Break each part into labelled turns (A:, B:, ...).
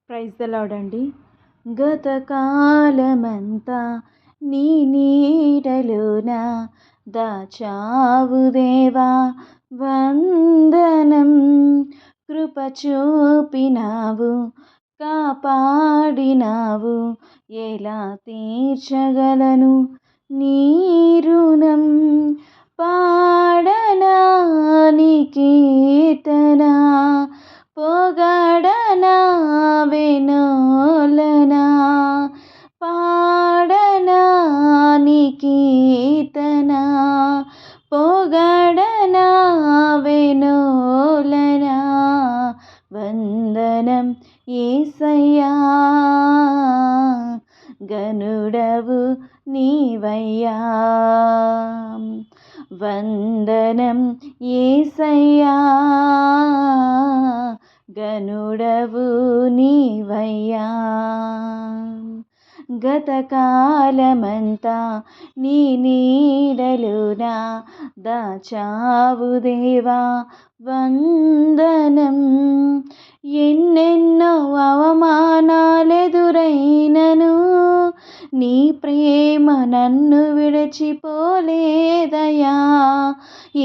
A: Praise the lord అండి. గతకాలమంతా నీ నీడలోన దాచావు దేవా వందనం. కృప చూపినావు, కాపాడినావు, ఎలా తీర్చగలను నీ రుణం. పాడనా నీ కీర్తన, పొగడనా వెన్నోలనా. పాడనా నీ కీర్తన, పొగడనా వెన్నోలనా. వందనం యేసయ్యా, గనుడవు నీవయ్యా. వందనం యేసయ్యా, గనుడవు నీవయ్యా. గతకాలమంతా నీ నీడలోన దాచావు దేవా వందనం. ఎన్నెన్నో అవమానాలెదురైనను నీ ప్రేమ నన్ను విడిచిపోలేదయా.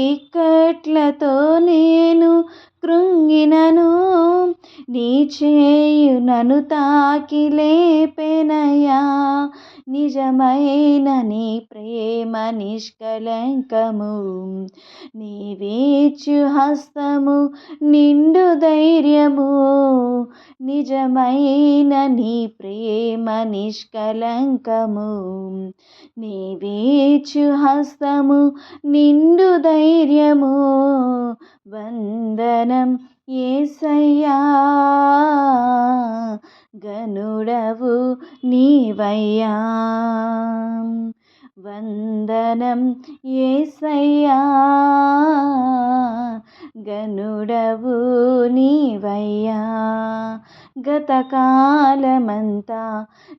A: ఇక్కట్లతో నేను కృంగినను, నీ చేయు నన్ను తాకి లేపెనయా. నిజమైన నీ ప్రేమ నిష్కలంకము, నీవేచు హస్తము నిండు ధైర్యము. నిజమైన నీ ప్రేమ నిష్కలంకము, నీవేచు హస్తము నిండు ధైర్యము. వందనం యేసయ్యా, గనుడవు నీవయ్యా. వందనం యేసయ్యా, గనుడవు నీవయ్యా. గతకాలమంతా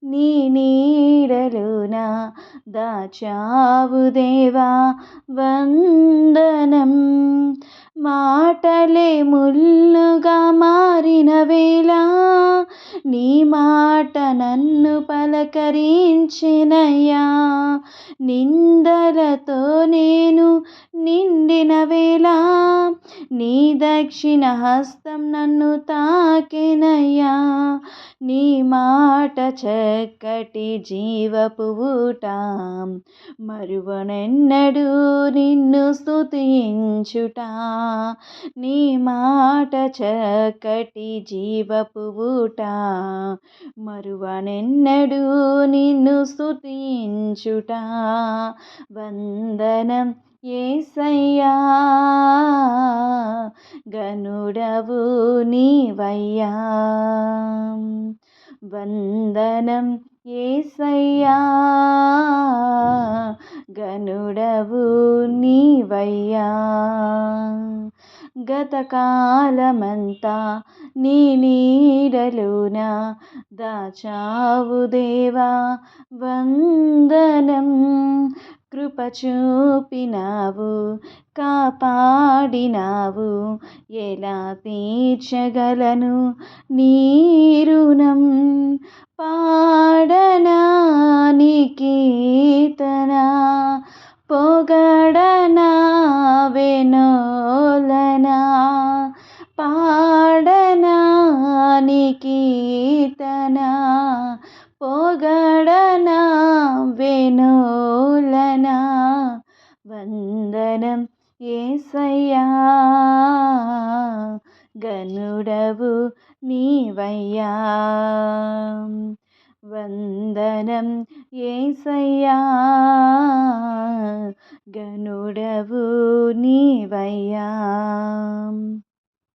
A: నీ నీడలోన దాచావు దేవా వందనం. మాటలే ముల్లుగా మారిన వేళ నీ మాట నన్ను పలకరించెనయ్యా. నిందలతో నేను నిండిన వేళ నీ దక్షిణ హస్తం నన్ను తాకెనయ్యా. నీ మాట చక్కటి జీవపు ఊట, మరువనెన్నడూ నిన్ను స్తుతించుట. నీ మాట చక్కటి జీవపు ఊట, మరువనెన్నడూ నిన్ను స్తుతించుట. వందనం యేసయ్యా, గనుడవు నీవయ్యా. వందనం యేసయ్యా, గనుడవు నీవయ్యా. గతకాలమంతా నీ నీడలోన దాచావు దేవా వందనం. కృప చూపినావు, కాపాడినావు, ఎలా తీర్చగలను నీ రుణం. పాడనా నీ కీర్తన, పొగడనా వెన్నోలనా. పాడనా నీ కీర్తన, పొగడనా వెన్నోలనా. వందనం యేసయ్యా, గనుడవు నీవయ్యా. వందనం యేసయ్యా, గనుడవు నీవయ్యా.